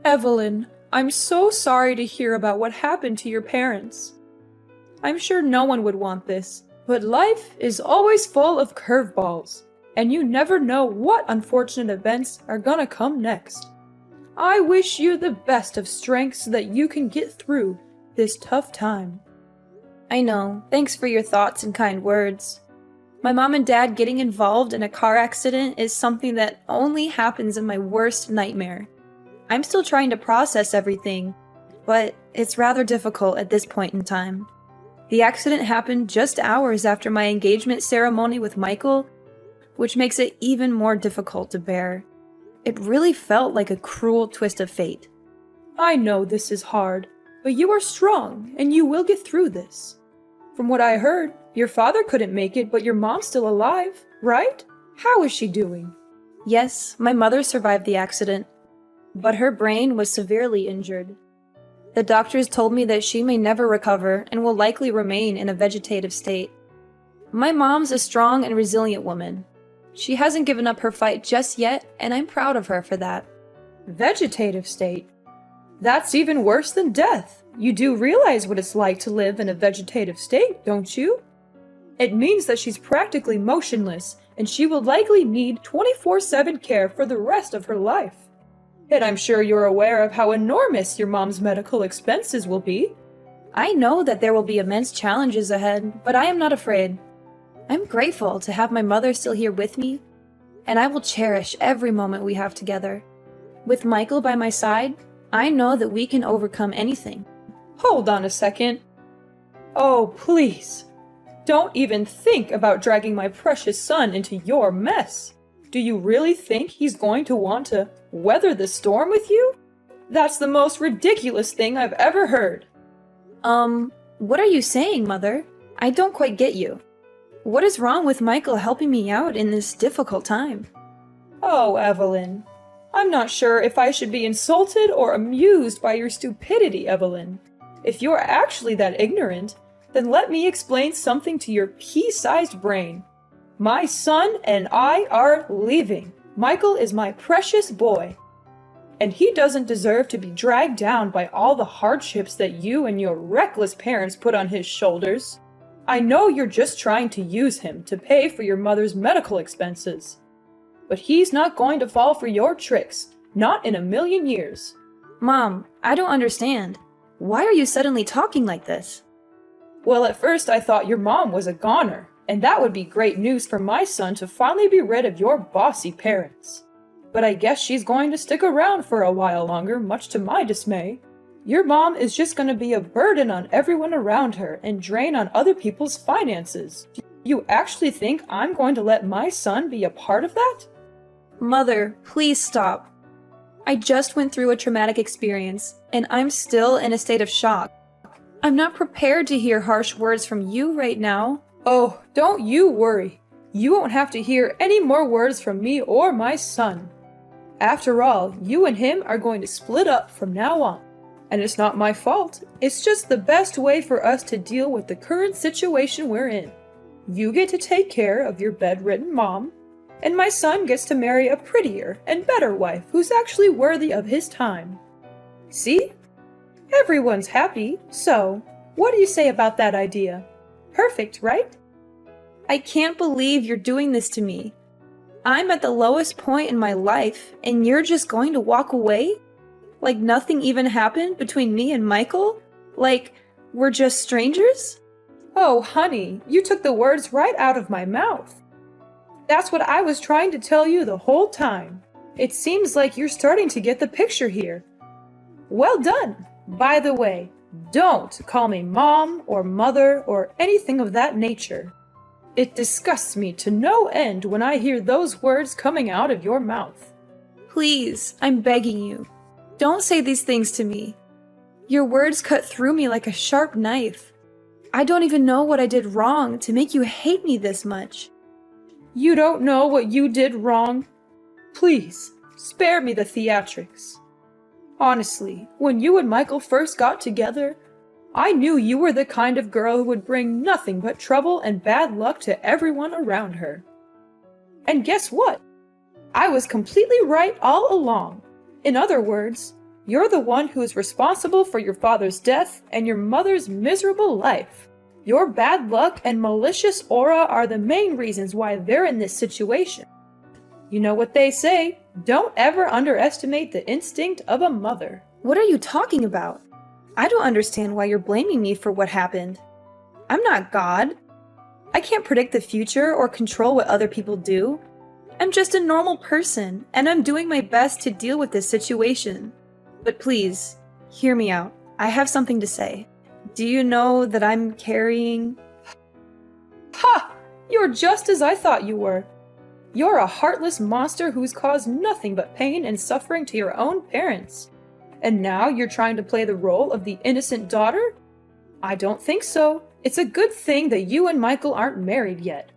Evelyn, I'm so sorry to hear about what happened to your parents. I'm sure no one would want this, but life is always full of curveballs, and you never know what unfortunate events are gonna come next. I wish you the best of strength so that you can get through this tough time. I know. Thanks for your thoughts and kind words. My mom and dad getting involved in a car accident is something that only happens in my worst nightmare. I'm still trying to process everything, but it's rather difficult at this point in time. The accident happened just hours after my engagement ceremony with Michael, which makes it even more difficult to bear. It really felt like a cruel twist of fate. I know this is hard, but you are strong and you will get through this. From what I heard, your father couldn't make it, but your mom's still alive, right? How is she doing? Yes, my mother survived the accident, but her brain was severely injured. The doctors told me that she may never recover and will likely remain in a vegetative state. My mom's a strong and resilient woman. She hasn't given up her fight just yet, and I'm proud of her for that. Vegetative state? That's even worse than death. You do realize what it's like to live in a vegetative state, don't you? It means that she's practically motionless, and she will likely need 24/7 care for the rest of her life. And I'm sure you're aware of how enormous your mom's medical expenses will be. I know that there will be immense challenges ahead, but I am not afraid. I'm grateful to have my mother still here with me, and I will cherish every moment we have together. With Michael by my side, I know that we can overcome anything. Hold on a second. Oh, please. Don't even think about dragging my precious son into your mess. Do you really think he's going to want to weather the storm with you? That's the most ridiculous thing I've ever heard. What are you saying, Mother? I don't quite get you. What is wrong with Michael helping me out in this difficult time? Oh, Evelyn. I'm not sure if I should be insulted or amused by your stupidity, Evelyn. If you're actually that ignorant, then let me explain something to your pea-sized brain. My son and I are leaving. Michael is my precious boy. And he doesn't deserve to be dragged down by all the hardships that you and your reckless parents put on his shoulders. I know you're just trying to use him to pay for your mother's medical expenses. But he's not going to fall for your tricks, not in a million years. Mom, I don't understand. Why are you suddenly talking like this? Well, at first I thought your mom was a goner, and that would be great news for my son to finally be rid of your bossy parents. But I guess she's going to stick around for a while longer, much to my dismay. Your mom is just going to be a burden on everyone around her and drain on other people's finances. You actually think I'm going to let my son be a part of that? Mother, please stop. I just went through a traumatic experience, and I'm still in a state of shock. I'm not prepared to hear harsh words from you right now. Oh, don't you worry. You won't have to hear any more words from me or my son. After all, you and him are going to split up from now on. And it's not my fault. It's just the best way for us to deal with the current situation we're in. You get to take care of your bedridden mom, and my son gets to marry a prettier and better wife who's actually worthy of his time. See? Everyone's happy, so what do you say about that idea? Perfect, right? I can't believe you're doing this to me. I'm at the lowest point in my life, and you're just going to walk away? Like nothing even happened between me and Michael? Like we're just strangers? Oh, honey, you took the words right out of my mouth. That's what I was trying to tell you the whole time. It seems like you're starting to get the picture here. Well done. By the way, don't call me mom or mother or anything of that nature. It disgusts me to no end when I hear those words coming out of your mouth. Please, I'm begging you. Don't say these things to me. Your words cut through me like a sharp knife. I don't even know what I did wrong to make you hate me this much. You don't know what you did wrong? Please, spare me the theatrics. Honestly, when you and Michael first got together, I knew you were the kind of girl who would bring nothing but trouble and bad luck to everyone around her. And guess what? I was completely right all along. In other words, You're the one who is responsible for your father's death and your mother's miserable life. Your bad luck and malicious aura are the main reasons why they're in this situation. You know what they say, don't ever underestimate the instinct of a mother. What are you talking about? I don't understand why you're blaming me for what happened. I'm not God. I can't predict the future or control what other people do. I'm just a normal person, and I'm doing my best to deal with this situation. But please, hear me out. I have something to say. Do you know that I'm carrying... Ha! You're just as I thought you were. You're a heartless monster who's caused nothing but pain and suffering to your own parents. And now you're trying to play the role of the innocent daughter? I don't think so. It's a good thing that you and Michael aren't married yet.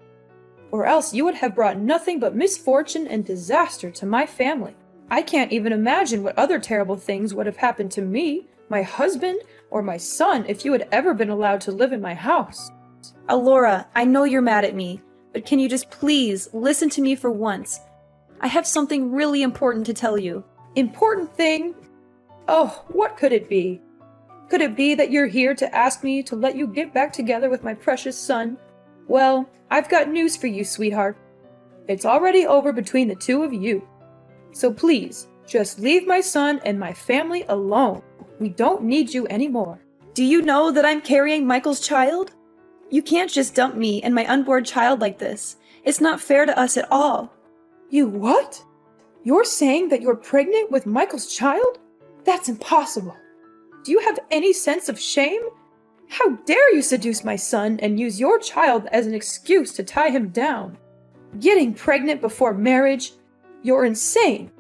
Or else you would have brought nothing but misfortune and disaster to my family. I can't even imagine what other terrible things would have happened to me, my husband, or my son if you had ever been allowed to live in my house. Alora, I know you're mad at me, but can you just please listen to me for once? I have something really important to tell you. Important thing? Oh, what could it be? Could it be that you're here to ask me to let you get back together with my precious son? Well, I've got news for you, sweetheart. It's already over between the two of you. So please, just leave my son and my family alone. We don't need you anymore. Do you know that I'm carrying Michael's child? You can't just dump me and my unborn child like this. It's not fair to us at all. You what? You're saying that you're pregnant with Michael's child? That's impossible. Do you have any sense of shame? How dare you seduce my son and use your child as an excuse to tie him down? Getting pregnant before marriage? You're insane.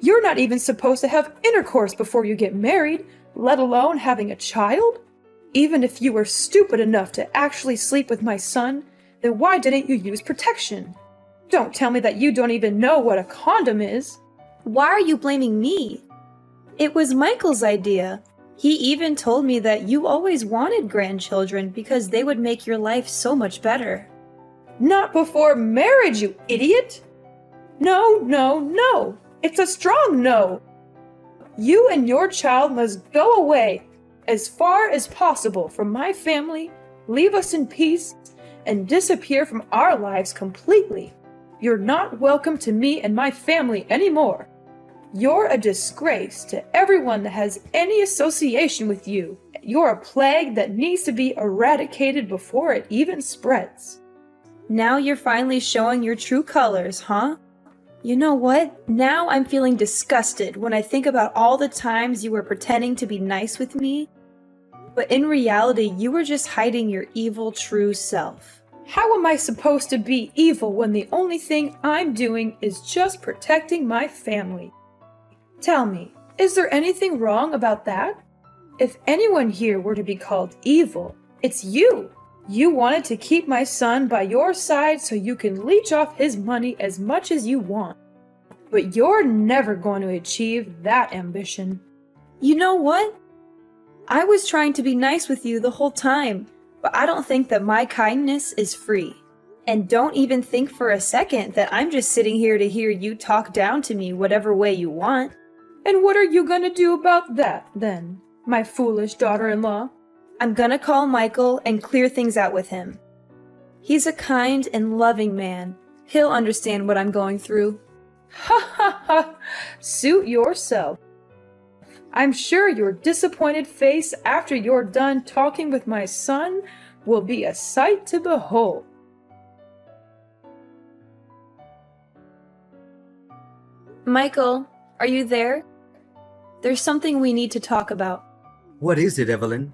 You're not even supposed to have intercourse before you get married, let alone having a child? Even if you were stupid enough to actually sleep with my son, then why didn't you use protection? Don't tell me that you don't even know what a condom is. Why are you blaming me? It was Michael's idea. He even told me that you always wanted grandchildren because they would make your life so much better. Not before marriage, you idiot! No, no, no! It's a strong no! You and your child must go away as far as possible from my family, leave us in peace, and disappear from our lives completely. You're not welcome to me and my family anymore. You're a disgrace to everyone that has any association with you. You're a plague that needs to be eradicated before it even spreads. Now you're finally showing your true colors, huh? You know what? Now I'm feeling disgusted when I think about all the times you were pretending to be nice with me, but in reality you were just hiding your evil true self. How am I supposed to be evil when the only thing I'm doing is just protecting my family? Tell me, is there anything wrong about that? If anyone here were to be called evil, it's you. You wanted to keep my son by your side so you can leech off his money as much as you want. But you're never going to achieve that ambition. You know what? I was trying to be nice with you the whole time, but I don't think that my kindness is free. And don't even think for a second that I'm just sitting here to hear you talk down to me whatever way you want. And what are you gonna do about that, then, my foolish daughter-in-law? I'm gonna call Michael and clear things out with him. He's a kind and loving man. He'll understand what I'm going through. Ha ha ha! Suit yourself. I'm sure your disappointed face after you're done talking with my son will be a sight to behold. Michael, are you there? There's something we need to talk about. What is it, Evelyn?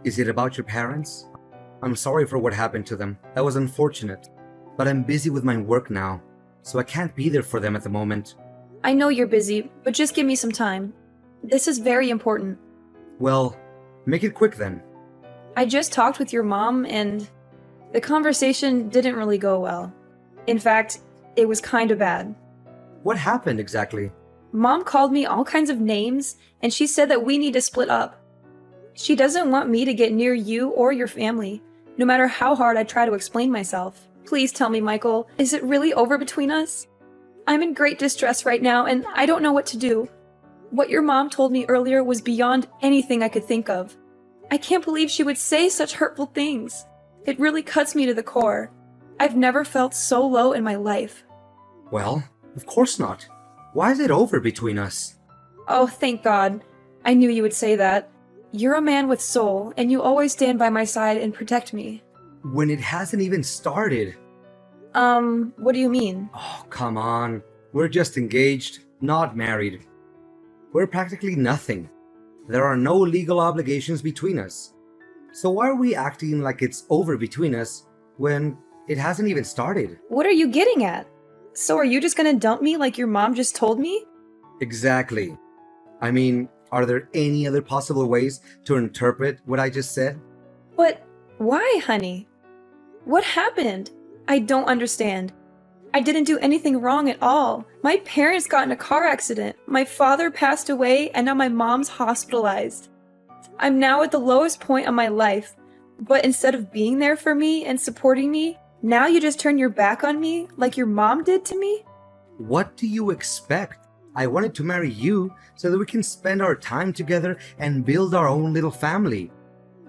Is it about your parents? I'm sorry for what happened to them. That was unfortunate. But I'm busy with my work now, so I can't be there for them at the moment. I know you're busy, but just give me some time. This is very important. Well, make it quick then. I just talked with your mom and the conversation didn't really go well. In fact, it was kind of bad. What happened exactly? Mom called me all kinds of names, and she said that we need to split up. She doesn't want me to get near you or your family, no matter how hard I try to explain myself. Please tell me, Michael, is it really over between us? I'm in great distress right now, and I don't know what to do. What your mom told me earlier was beyond anything I could think of. I can't believe she would say such hurtful things. It really cuts me to the core. I've never felt so low in my life. Well, of course not. Why is it over between us? Oh, thank God. I knew you would say that. You're a man with soul, and you always stand by my side and protect me. When it hasn't even started. What do you mean? Oh, come on. We're just engaged, not married. We're practically nothing. There are no legal obligations between us. So why are we acting like it's over between us when it hasn't even started? What are you getting at? So are you just gonna dump me like your mom just told me? Exactly. I mean, are there any other possible ways to interpret what I just said? But why, honey? What happened? I don't understand. I didn't do anything wrong at all. My parents got in a car accident. My father passed away, and now my mom's hospitalized. I'm now at the lowest point of my life. But instead of being there for me and supporting me, now you just turn your back on me like your mom did to me? What do you expect? I wanted to marry you so that we can spend our time together and build our own little family.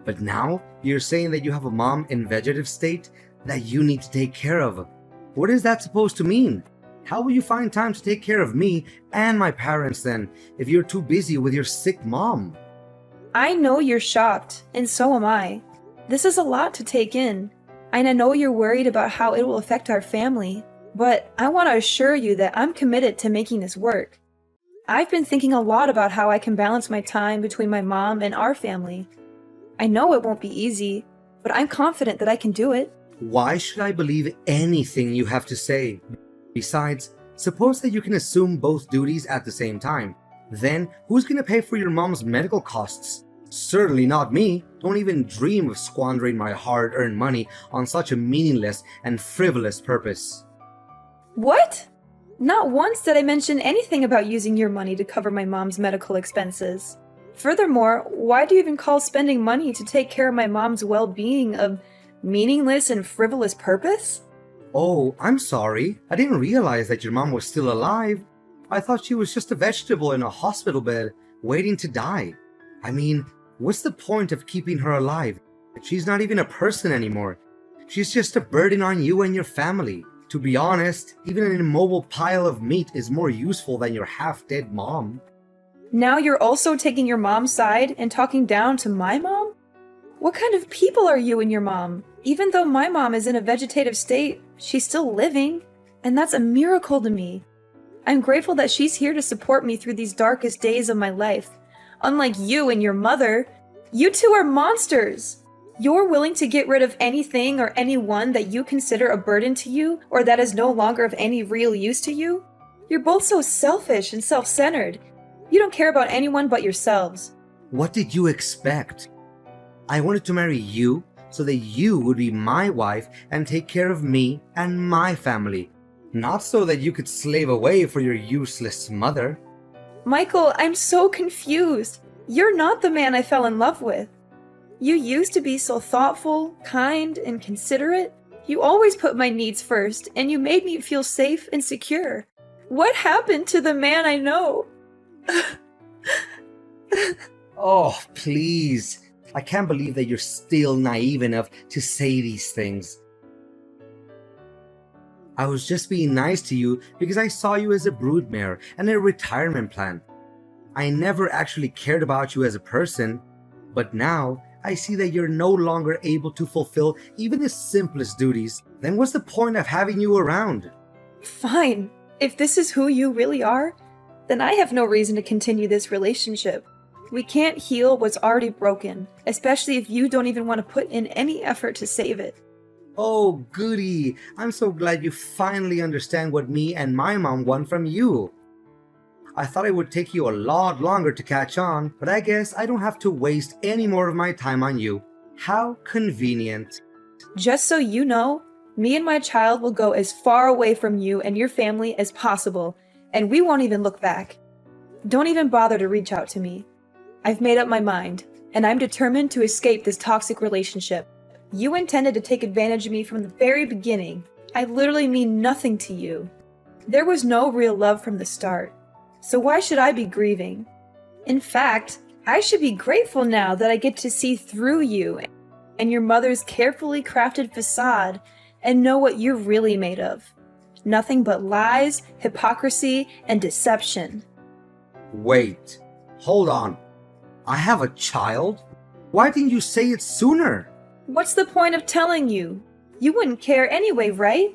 But now you're saying that you have a mom in vegetative state that you need to take care of. What is that supposed to mean? How will you find time to take care of me and my parents then if you're too busy with your sick mom? I know you're shocked, and so am I. This is a lot to take in, and I know you're worried about how it will affect our family, but I want to assure you that I'm committed to making this work. I've been thinking a lot about how I can balance my time between my mom and our family. I know it won't be easy, but I'm confident that I can do it. Why should I believe anything you have to say? Besides, suppose that you can assume both duties at the same time. Then, who's gonna pay for your mom's medical costs? Certainly not me. Don't even dream of squandering my hard-earned money on such a meaningless and frivolous purpose. What? Not once did I mention anything about using your money to cover my mom's medical expenses. Furthermore, why do you even call spending money to take care of my mom's well-being a meaningless and frivolous purpose? Oh, I'm sorry. I didn't realize that your mom was still alive. I thought she was just a vegetable in a hospital bed, waiting to die. I mean, what's the point of keeping her alive? She's not even a person anymore. She's just a burden on you and your family. To be honest, even an immobile pile of meat is more useful than your half-dead mom. Now you're also taking your mom's side and talking down to my mom? What kind of people are you and your mom? Even though my mom is in a vegetative state, she's still living, and that's a miracle to me. I'm grateful that she's here to support me through these darkest days of my life. Unlike you and your mother, you two are monsters. You're willing to get rid of anything or anyone that you consider a burden to you or that is no longer of any real use to you. You're both so selfish and self-centered. You don't care about anyone but yourselves. What did you expect? I wanted to marry you so that you would be my wife and take care of me and my family, not so that you could slave away for your useless mother. Michael, I'm so confused. You're not the man I fell in love with. You used to be so thoughtful, kind, and considerate. You always put my needs first, and you made me feel safe and secure. What happened to the man I know? Oh, please. I can't believe that you're still naive enough to say these things. I was just being nice to you because I saw you as a broodmare and a retirement plan. I never actually cared about you as a person, but now I see that you're no longer able to fulfill even the simplest duties. Then what's the point of having you around? Fine. If this is who you really are, then I have no reason to continue this relationship. We can't heal what's already broken, especially if you don't even want to put in any effort to save it. Oh, goody. I'm so glad you finally understand what me and my mom want from you. I thought it would take you a lot longer to catch on, but I guess I don't have to waste any more of my time on you. How convenient. Just so you know, me and my child will go as far away from you and your family as possible, and we won't even look back. Don't even bother to reach out to me. I've made up my mind, and I'm determined to escape this toxic relationship. You intended to take advantage of me from the very beginning. I literally mean nothing to you. There was no real love from the start. so why should I be grieving? In fact, I should be grateful now that I get to see through you and your mother's carefully crafted facade and know what you're really made of. Nothing but lies, hypocrisy, and deception. Wait, hold on. I have a child? Why didn't you say it sooner? What's the point of telling you? You wouldn't care anyway, right?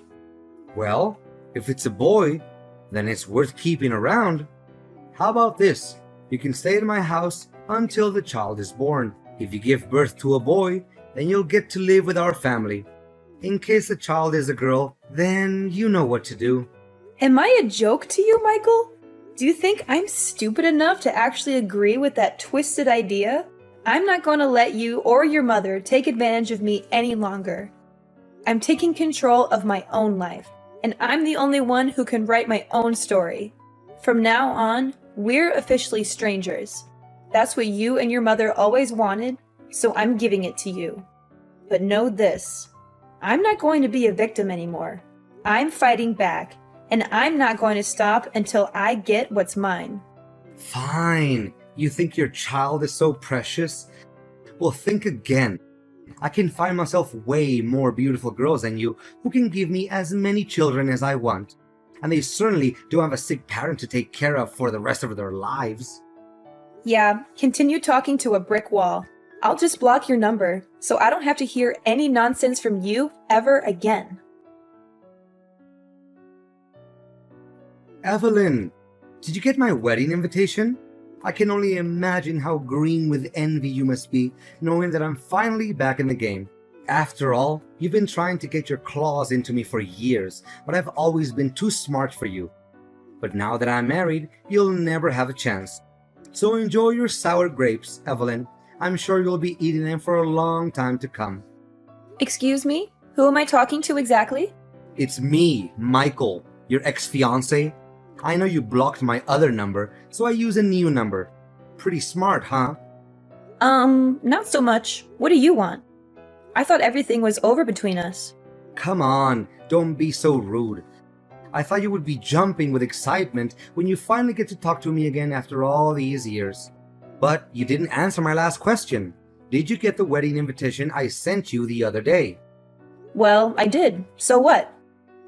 Well, if it's a boy, then it's worth keeping around. How about this? You can stay at my house until the child is born. If you give birth to a boy, then you'll get to live with our family. In case the child is a girl, then you know what to do. Am I a joke to you, Michael? Do you think I'm stupid enough to actually agree with that twisted idea? I'm not going to let you or your mother take advantage of me any longer. I'm taking control of my own life, and I'm the only one who can write my own story. From now on, we're officially strangers. That's what you and your mother always wanted, so I'm giving it to you. But know this, I'm not going to be a victim anymore. I'm fighting back, and I'm not going to stop until I get what's mine. Fine. You think your child is so precious? Well, think again. I can find myself way more beautiful girls than you who can give me as many children as I want. And they certainly don't have a sick parent to take care of for the rest of their lives. Yeah, continue talking to a brick wall. I'll just block your number, so I don't have to hear any nonsense from you ever again. Evelyn, did you get my wedding invitation? I can only imagine how green with envy you must be, knowing that I'm finally back in the game. After all, you've been trying to get your claws into me for years, but I've always been too smart for you. But now that I'm married, you'll never have a chance. So enjoy your sour grapes, Evelyn. I'm sure you'll be eating them for a long time to come. Excuse me? Who am I talking to exactly? It's me, Michael, your ex-fiancé. I know you blocked my other number, so I use a new number. Pretty smart, huh? Not so much. What do you want? I thought everything was over between us. Come on, don't be so rude. I thought you would be jumping with excitement when you finally get to talk to me again after all these years. But you didn't answer my last question. Did you get the wedding invitation I sent you the other day? Well, I did. So what?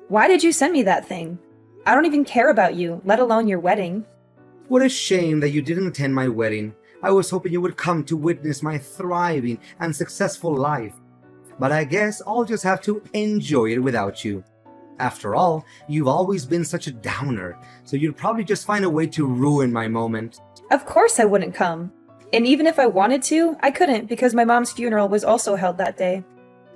Why did you send me that thing? I don't even care about you, let alone your wedding. What a shame that you didn't attend my wedding. I was hoping you would come to witness my thriving and successful life. But I guess I'll just have to enjoy it without you. After all, you've always been such a downer, so you'd probably just find a way to ruin my moment. Of course I wouldn't come. And even if I wanted to, I couldn't because my mom's funeral was also held that day.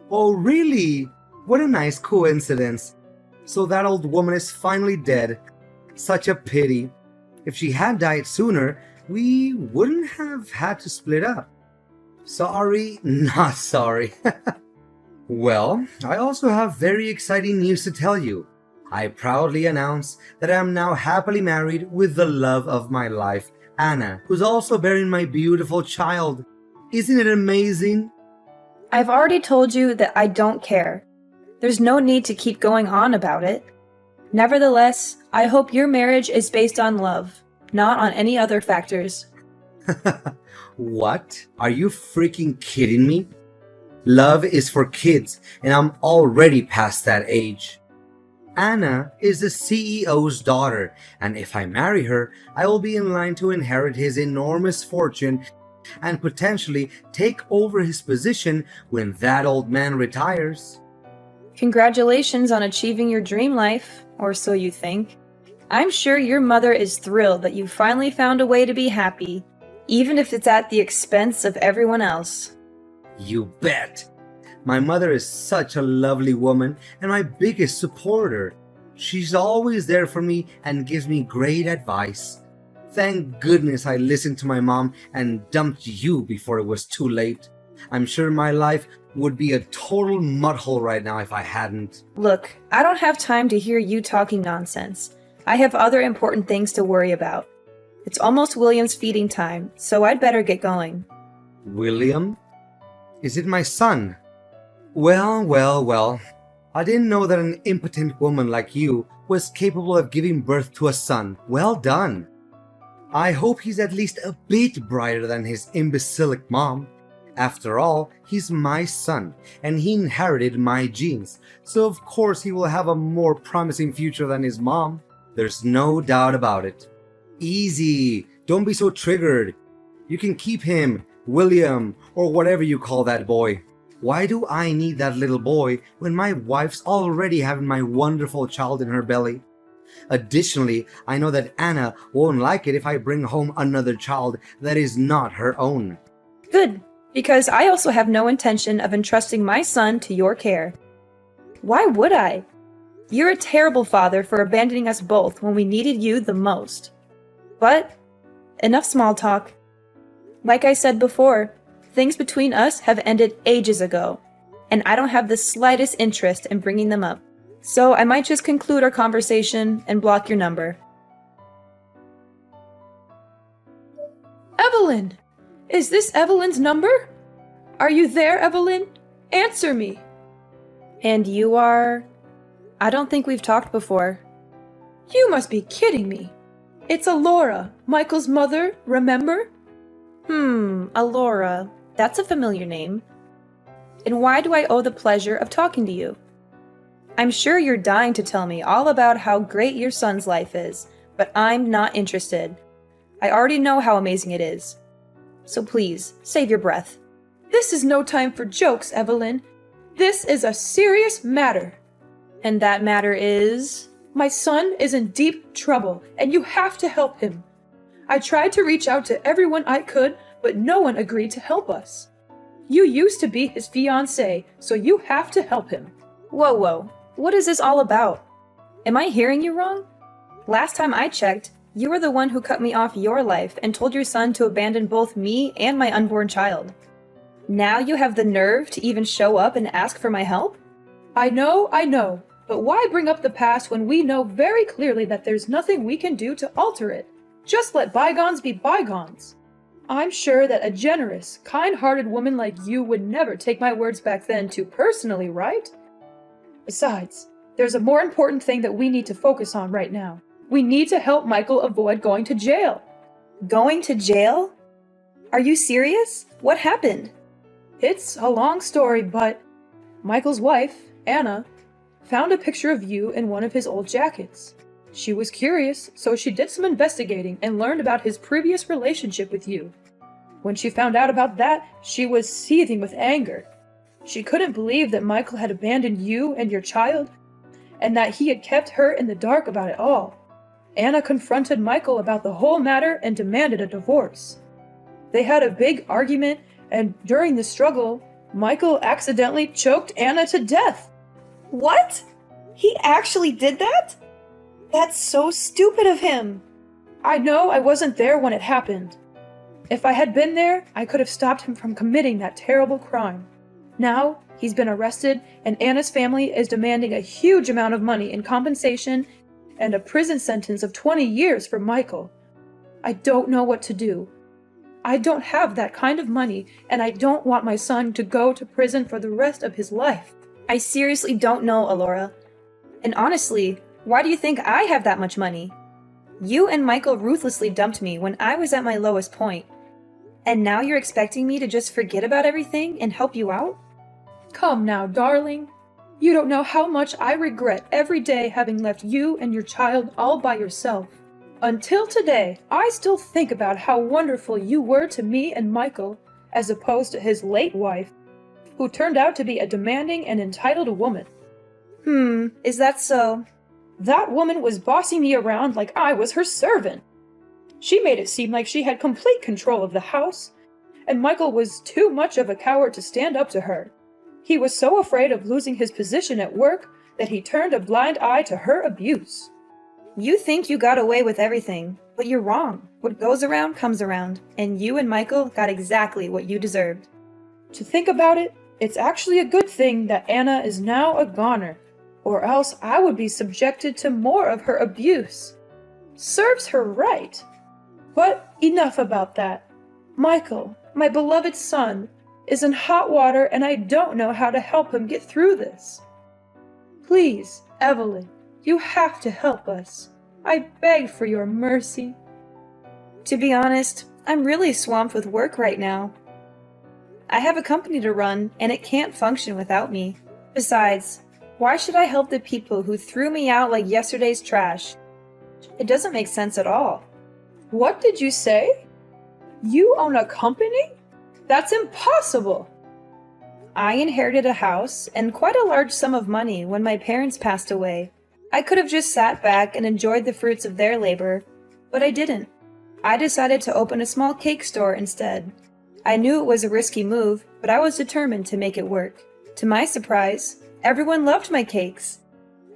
Oh, really? What a nice coincidence. So that old woman is finally dead. Such a pity. If she had died sooner, we wouldn't have had to split up. Sorry, not sorry. Well, I also have very exciting news to tell you. I proudly announce that I am now happily married with the love of my life, Anna, who's also bearing my beautiful child. Isn't it amazing? I've already told you that I don't care. There's no need to keep going on about it. Nevertheless, I hope your marriage is based on love, not on any other factors. What? Are you freaking kidding me? Love is for kids, and I'm already past that age. Anna is the CEO's daughter, and if I marry her, I will be in line to inherit his enormous fortune and potentially take over his position when that old man retires. Congratulations on achieving your dream life, or so you think. I'm sure your mother is thrilled that you finally found a way to be happy, even if it's at the expense of everyone else. You bet. My mother is such a lovely woman and my biggest supporter. She's always there for me and gives me great advice. Thank goodness I listened to my mom and dumped you before it was too late. I'm sure my life would be a total mudhole right now if I hadn't. Look, I don't have time to hear you talking nonsense. I have other important things to worry about. It's almost William's feeding time, so I'd better get going. William? Is it my son? Well. I didn't know that an impotent woman like you was capable of giving birth to a son. Well done. I hope he's at least a bit brighter than his imbecilic mom. After all, he's my son, and he inherited my genes, so of course he will have a more promising future than his mom. There's no doubt about it. Easy, don't be so triggered. You can keep him, William, or whatever you call that boy. Why do I need that little boy when my wife's already having my wonderful child in her belly? Additionally, I know that Anna won't like it if I bring home another child that is not her own. Good, because I also have no intention of entrusting my son to your care. Why would I? You're a terrible father for abandoning us both when we needed you the most. But, enough small talk. Like I said before, things between us have ended ages ago, and I don't have the slightest interest in bringing them up. So I might just conclude our conversation and block your number. Evelyn! Is this Evelyn's number? Are you there, Evelyn? Answer me! And you are? I don't think we've talked before. You must be kidding me. It's Alora, Michael's mother, remember? Alora. That's a familiar name. And why do I owe the pleasure of talking to you? I'm sure you're dying to tell me all about how great your son's life is, but I'm not interested. I already know how amazing it is. So please, save your breath. This is no time for jokes, Evelyn. This is a serious matter. And that matter is? My son is in deep trouble, and you have to help him. I tried to reach out to everyone I could, but no one agreed to help us. You used to be his fiancé, so you have to help him. Whoa. What is this all about? Am I hearing you wrong? Last time I checked, you were the one who cut me off your life and told your son to abandon both me and my unborn child. Now you have the nerve to even show up and ask for my help? I know, but why bring up the past when we know very clearly that there's nothing we can do to alter it? Just let bygones be bygones. I'm sure that a generous, kind-hearted woman like you would never take my words back then too personally, right? Besides, there's a more important thing that we need to focus on right now. We need to help Michael avoid going to jail. Going to jail? Are you serious? What happened? It's a long story, but Michael's wife, Anna, found a picture of you in one of his old jackets. She was curious, so she did some investigating and learned about his previous relationship with you. When she found out about that, she was seething with anger. She couldn't believe that Michael had abandoned you and your child, and that he had kept her in the dark about it all. Anna confronted Michael about the whole matter and demanded a divorce. They had a big argument, and during the struggle, Michael accidentally choked Anna to death. What? He actually did that? That's so stupid of him. I know I wasn't there when it happened. If I had been there, I could have stopped him from committing that terrible crime. Now, he's been arrested, and Anna's family is demanding a huge amount of money in compensation and a prison sentence of 20 years for Michael. I don't know what to do. I don't have that kind of money, and I don't want my son to go to prison for the rest of his life. I seriously don't know, Alora. And honestly, why do you think I have that much money? You and Michael ruthlessly dumped me when I was at my lowest point. And now you're expecting me to just forget about everything and help you out? Come now, darling. You don't know how much I regret every day having left you and your child all by yourself. Until today, I still think about how wonderful you were to me and Michael, as opposed to his late wife, who turned out to be a demanding and entitled woman. Is that so? That woman was bossing me around like I was her servant. She made it seem like she had complete control of the house, and Michael was too much of a coward to stand up to her. He was so afraid of losing his position at work that he turned a blind eye to her abuse. You think you got away with everything, but you're wrong. What goes around comes around, and you and Michael got exactly what you deserved. To think about it, it's actually a good thing that Anna is now a goner, or else I would be subjected to more of her abuse. Serves her right. But enough about that. Michael, my beloved son, is in hot water, and I don't know how to help him get through this. Please, Evelyn, you have to help us. I beg for your mercy. To be honest, I'm really swamped with work right now. I have a company to run, and it can't function without me. Besides, why should I help the people who threw me out like yesterday's trash? It doesn't make sense at all. What did you say? You own a company? That's impossible! I inherited a house and quite a large sum of money when my parents passed away. I could have just sat back and enjoyed the fruits of their labor, but I didn't. I decided to open a small cake store instead. I knew it was a risky move, but I was determined to make it work. To my surprise, everyone loved my cakes.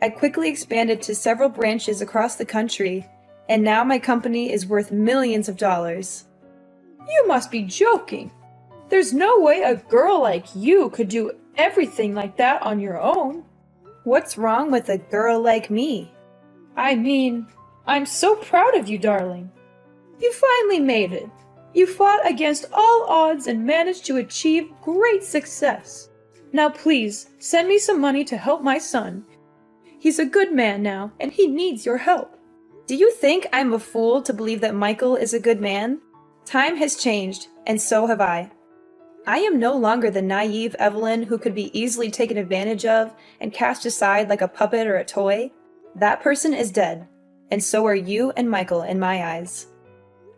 I quickly expanded to several branches across the country, and now my company is worth millions of dollars. You must be joking. There's no way a girl like you could do everything like that on your own. What's wrong with a girl like me? I mean, I'm so proud of you, darling. You finally made it. You fought against all odds and managed to achieve great success. Now please, send me some money to help my son. He's a good man now, and he needs your help. Do you think I'm a fool to believe that Michael is a good man? Time has changed, and so have I. I am no longer the naive Evelyn who could be easily taken advantage of and cast aside like a puppet or a toy. That person is dead, and so are you and Michael in my eyes.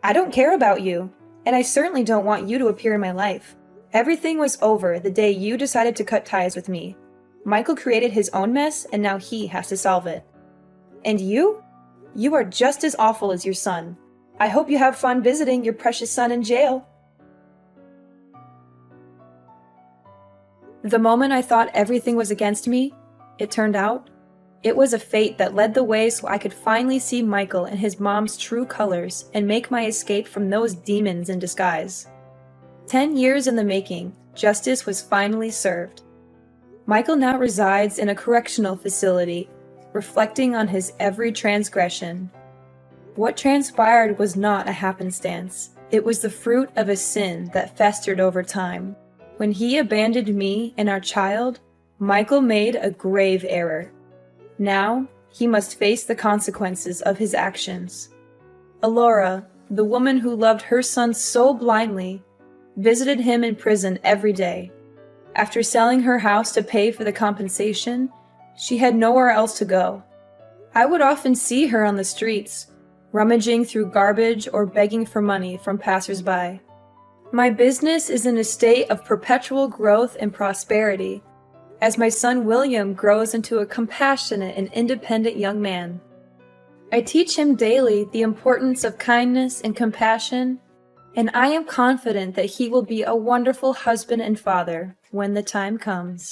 I don't care about you, and I certainly don't want you to appear in my life. Everything was over the day you decided to cut ties with me. Michael created his own mess, and now he has to solve it. And you? You are just as awful as your son. I hope you have fun visiting your precious son in jail. The moment I thought everything was against me, it turned out, it was a fate that led the way so I could finally see Michael in his mom's true colors and make my escape from those demons in disguise. 10 years in the making, justice was finally served. Michael now resides in a correctional facility, reflecting on his every transgression. What transpired was not a happenstance. It was the fruit of a sin that festered over time. When he abandoned me and our child, Michael made a grave error. Now, he must face the consequences of his actions. Alora, the woman who loved her son so blindly, visited him in prison every day. After selling her house to pay for the compensation, she had nowhere else to go. I would often see her on the streets, rummaging through garbage or begging for money from passers-by. My business is in a state of perpetual growth and prosperity, as my son William grows into a compassionate and independent young man. I teach him daily the importance of kindness and compassion, and I am confident that he will be a wonderful husband and father when the time comes.